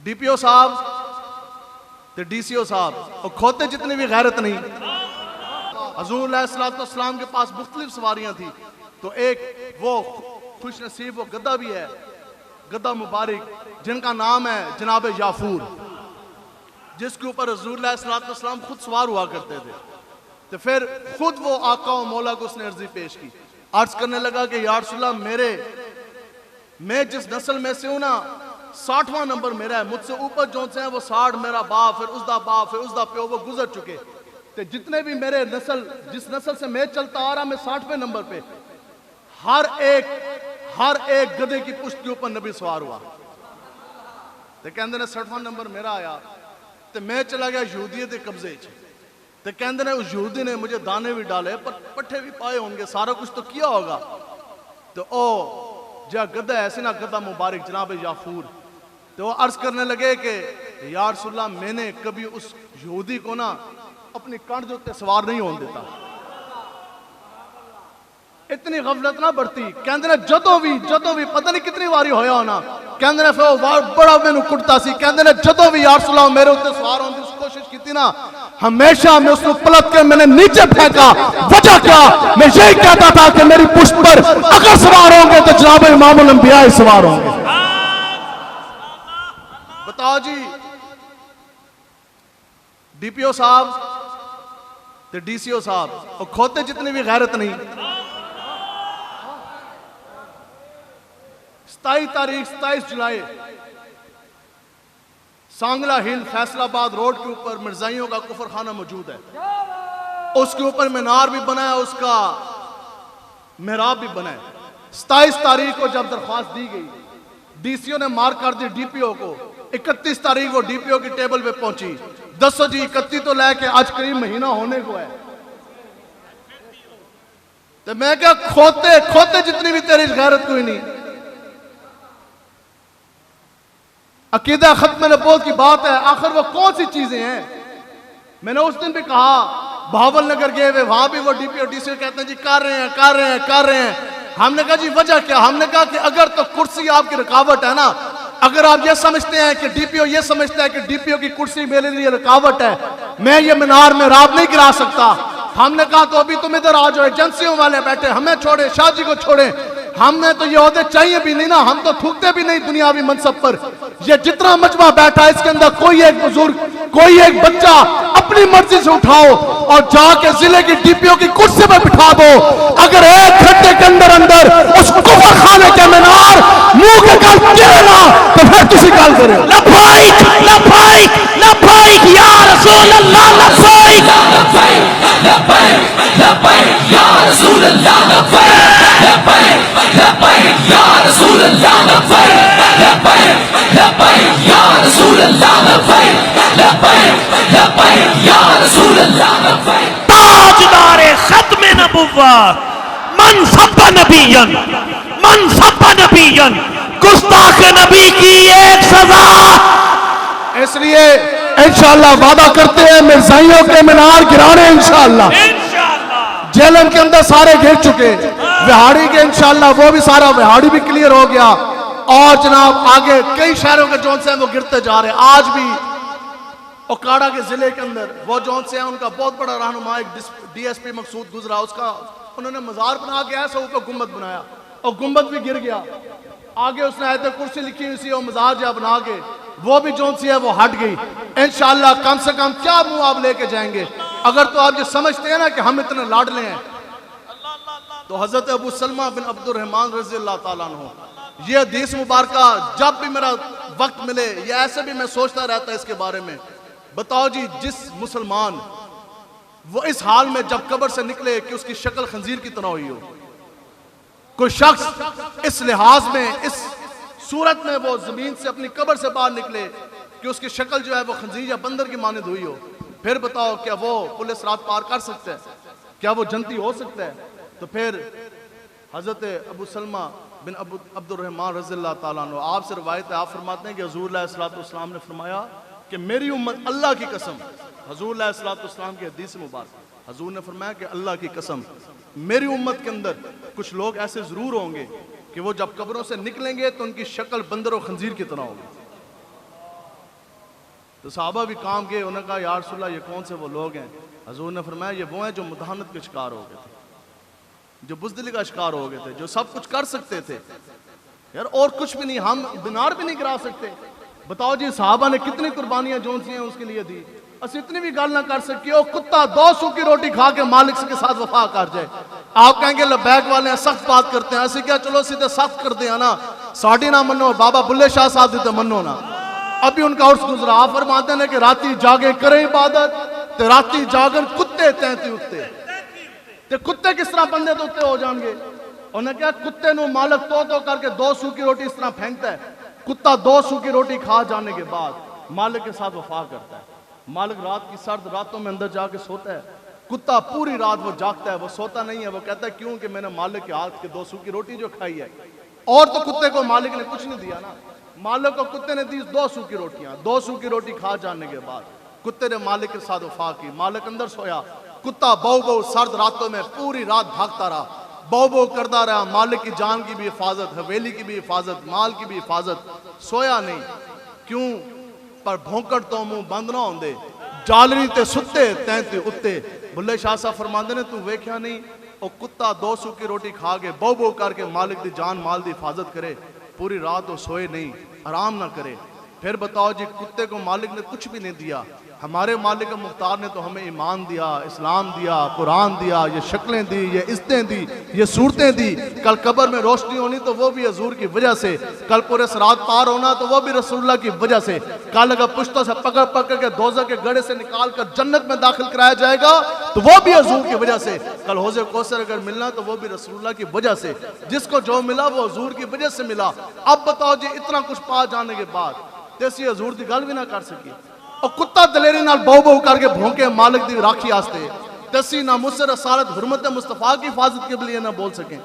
D P او صاحب تے D C او صاحب اور کھوتے جتنی بھی غیرت نہیں. حضور علیہ السلام کے پاس مختلف سواریاں تھی، تو ایک وہ خوش نصیب وہ گدھا بھی ہے، گدھا مبارک جن کا نام ہے جناب یافور، جس کے اوپر حضور علیہ السلام خود سوار ہوا کرتے تھے. تو پھر خود وہ آقا و مولا کو اس نے عرضی پیش کی، عرض کرنے لگا کہ یا رسول اللہ میں جس نسل میں سے ہوں نا 60واں نمبر میرا ہے، مجھ سے اوپر جو سے ہیں وہ 60 میرا باپ، پھر اس دا باپ، پھر اس دا پیو، وہ گزر چکے. تو جتنے بھی میرے جس نسل سے میں چلتا آ رہا میں 60ویں نمبر پہ، ہر ایک گدھے کی پشت کے اوپر نبی سوار ہوا. تو کہندے نے 60واں نمبر میرا آیا تو میں چلا گیا یہودیت کے قبضے چ. تو کہندے نے اس یہودی نے مجھے دانے بھی ڈالے، پٹھے بھی پائے ہوں گے، سارا کچھ تو کیا ہوگا. تو جا گدھا ایسے نا گدھا مبارک جناب یافور، تو وہ عرض کرنے لگے کہ یا رسول اللہ میں نے کبھی اس یہودی کو نا اپنی کانڈ جو تے سوار نہیں ہون دیتا. اتنی غفلت نہ بڑھتی. کہندے نے جدو بھی پتہ نہیں کتنی واری ہویا ہونا، کہندے نے پھر وہ بڑا میں نو کٹتا سی. کہندے نے جدو بھی یا رسول اللہ میرے اتنے سوار ہون دی اس کوشش کی تھی نا، ہمیشہ میں اس کو پلٹ کے میں نے نیچے پھینکا. وجہ کیا؟ میں یہی کہتا تھا کہ میری پشت پر اگر سوار ہوں گے تو جناب امام الانبیاء سوار ہوں گے. بتاؤ جی، ڈی پی او صاحب تے ڈی سی او صاحب اور کھوتے جتنی بھی غیرت نہیں. 27 جولائی سانگلا ہل فیصل آباد روڈ کے اوپر مرزائیوں کا کفر خانہ موجود ہے. اس کے اوپر مینار بھی بنا ہے، اس کا محراب بھی بنا ہے. 27 تاریخ کو جب درخواست دی گئی، ڈی سی او نے مار کر دی ڈی پی او کو. 31 تاریخ کو ڈی پی او کی ٹیبل پہ پہنچی. دسو جی 31 تو لے کے آج قریب مہینہ ہونے کو ہے. تو میں کہا کھوتے جتنی بھی تیری غیرت کوئی نہیں. عقیدہ ختم نبوت کی بات ہے، آخر وہ کون سی چیزیں ہیں؟ میں نے اس دن بھی کہا بہاول نگر گئے ہوئے، وہاں بھی وہ D P O D C او کہتے ہیں جی کر رہے ہیں. ہم نے کہا جی وجہ کیا؟ ہم نے کہا کہ اگر تو کرسی آپ کی رکاوٹ ہے نا، اگر آپ یہ سمجھتے ہیں کہ ڈی پی او یہ سمجھتا ہے کہ ڈی پی او کی کرسی میرے لیے رکاوٹ ہے، میں یہ مینار میں راب نہیں گرا سکتا. ہم نے کہا تو ابھی تم ادھر آ جاؤ، ایجنسیوں والے بیٹھے، ہمیں چھوڑے، شاہ جی کو چھوڑیں. ہم نے تو یہ عہدے چاہیے بھی نہیں نا، ہم تو تھوکتے بھی نہیں دنیاوی منصب پر. یہ جتنا مجمع بیٹھا ہے اس کے اندر کوئی ایک بزرگ، کوئی ایک بچہ اپنی مرضی سے اٹھاؤ اور جا کے ضلع کی ڈی پی او کی کرسی پہ بٹھا دو. اگر ایک گھنٹے کے اندر اس کفر خانے کے مینار منہ کے کل گرے نا تو پھر کسی کال کرے. لبائک لبائک لبائک یا رسول اللہ، لبائک لبائک لبائک یا رسول اللہ، لبائک لبائک لبائک یا رسول اللہ، لبائک لبائک لبائک یا رسول اللہ، لبائک لبائک لبائک یا رسول اللہ، لبائک. تاجدار ختم نبوت، من سب نبیًا، گستاخ نبی کی ایک سزا. اس لیے انشاءاللہ وعدہ کرتے ہیں مرزائیوں کے مینار گرانے انشاءاللہ. جیلم کے اندر سارے گر چکے، وہاڑی کے انشاءاللہ وہ بھی سارا وہاڑی بھی کلیئر ہو گیا، اور جناب آگے کئی شہروں کے جون سے ہیں وہ گرتے جا رہے ہیں. آج بھی اوکاڑا کے ضلع کے اندر وہ جون سے ہیں، ان کا بہت بڑا رہنما ایک ڈی ایس پی مقصود گزرا، اس کا انہوں نے مزار بنا کے ایسا اوپر گنبد بنایا اور گنبد بھی گر گیا. آگے اس نے آیت کرسی لکھی ہوئی سی اور مزار جا بنا کے وہ بھی جون سی ہے وہ ہٹ گئی. انشاءاللہ کم سے کم کیا منہ آپ لے کے جائیں گے؟ اگر تو آپ یہ سمجھتے ہیں نا کہ ہم اتنے لاڈلے ہیں، تو حضرت ابو سلمہ بن عبد الرحمن رضی اللہ تعالیٰ عنہ، یہ حدیث مبارکہ جب بھی میرا وقت ملے یا ایسے بھی میں سوچتا رہتا ہے اس کے بارے میں. بتاؤ جی، جس مسلمان وہ اس حال میں جب قبر سے نکلے کہ اس کی شکل خنزیر کی طرح ہوئی ہو، کوئی شخص اس لحاظ میں اس صورت میں وہ زمین سے اپنی قبر سے باہر نکلے کہ اس کی شکل جو ہے وہ خنزیر یا بندر کی مانند ہوئی ہو، پھر بتاؤ کیا وہ پل صراط پار کر سکتا ہے؟ کیا وہ جنتی ہو سکتا ہے؟ تو پھر حضرت ابو سلمہ بن عبد الرحمن رضی اللہ تعالیٰ عنہ، آپ سے روایت ہے، آپ فرماتے ہیں کہ حضور علیہ السلام نے فرمایا کہ میری امت، اللہ کی قسم، حضور علیہ السلام کی حدیث مبارک، حضور نے فرمایا کہ اللہ کی قسم میری امت کے اندر کچھ لوگ ایسے ضرور ہوں گے کہ وہ جب قبروں سے نکلیں گے تو ان کی شکل بندر و خنزیر کی طرح ہوگی. تو صحابہ بھی کام گئے، انہوں نے کہا یا رسول اللہ یہ کون سے وہ لوگ ہیں؟ حضور نے فرمایا یہ وہ ہیں جو مداحنت کے شکار ہو گئے تھے، جو بزدلی کا شکار ہو گئے تھے، جو سب کچھ کر سکتے تھے یار، اور کچھ بھی نہیں، ہم دینار بھی نہیں کرا سکتے۔ بتاؤ جی صحابہ نے کتنی قربانیاں جون سی ہیں اس کے لیے دی، اس اتنی بھی گل نہ کر سکی او کتا 200 کی روٹی کھا کے مالک کے ساتھ وفا کر جائے۔ آپ کہیں گے لبیک والے ہیں سخت بات کرتے ہیں، ایسے کیا چلو سیدھے سخت کر دیا نا، ساڑھی نہ منو، بابا بلے شاہ صاحب دیتے منو نا۔ ابھی ان کا عرص گزرا، آپ فرماتے ہیں کہ راتی جاگے کریں عبادت، تے راتی جاگن کتے تینتی اٹھتے، تے کتے کس طرح بندے تو اٹھتے ہو جان گے؟ انہوں نے کہا کتے نو مالک تو کر کے 200 کی روٹی اس طرح پھینکتا ہے، کتا 200 کی روٹی کھا جانے کے بعد مالک کے ساتھ وفا کرتا ہے۔ مالک رات کی سرد راتوں میں اندر جا کے سوتا ہے، کتا پوری رات وہ جاگتا ہے، وہ سوتا نہیں ہے، وہ کہتا ہے کیوں کہ میں نے مالک کے ہاتھ کے 200 کی روٹی جو کھائی ہے، اور تو کتے کو مالک نے کچھ نہیں دیا نا، مالک کو کتے نے دی 200 کی روٹیاں، 200 کی روٹی کھا جانے کے بعد کتے نے مالک کے ساتھ وفا کی، مالک اندر سویا، کتا بہو بہو سرد راتوں میں پوری رات بھاگتا رہا، بہو بہو کرتا رہا، مالک کی جان کی بھی حفاظت، حویلی کی بھی حفاظت، مال کی بھی حفاظت، سویا نہیں، کیوں؟ پر بھونکڑ تو منہ بند نہ ہوندے، جالری تے ستے تینتے اتے۔ بلے شاہ صاحب فرماندے نے تو ویکھیا نہیں، او کتا 200 کی روٹی کھا کے بہو بہو کر کے مالک دی جان مال دی حفاظت کرے، پوری رات وہ سوئے نہیں، آرام نہ کرے۔ پھر بتاؤ جی کتے کو مالک نے کچھ بھی نہیں دیا، ہمارے مالک مختار نے تو ہمیں ایمان دیا، اسلام دیا، قرآن دیا، یہ شکلیں دی، یہ عزتیں دی، یہ صورتیں دی۔ کل قبر میں روشنی ہونی تو وہ بھی حضور کی وجہ سے، کل پورے صراط پار ہونا تو وہ بھی رسول اللہ کی وجہ سے، کل اگر پشتوں سے پکڑ پکڑ کے دوزخ کے گڑھے سے نکال کر جنت میں داخل کرایا جائے گا تو وہ بھی حضور کی وجہ سے، کل حوض کوثر اگر ملنا تو وہ بھی رسول اللہ کی وجہ سے، جس کو جو ملا وہ حضور کی وجہ سے ملا۔ اب بتاؤ جی اتنا کچھ پا جانے کے بعد تیسی حضور دی گل بھی نہ کر سکی، اور کتا دلیری نال بہو بہو کر کے بھونکے مالک دی راکھی آستے، تسی نہ مصر رسالت حرمت مصطفیٰ کی حفاظت کے لیے نہ بول سکیں۔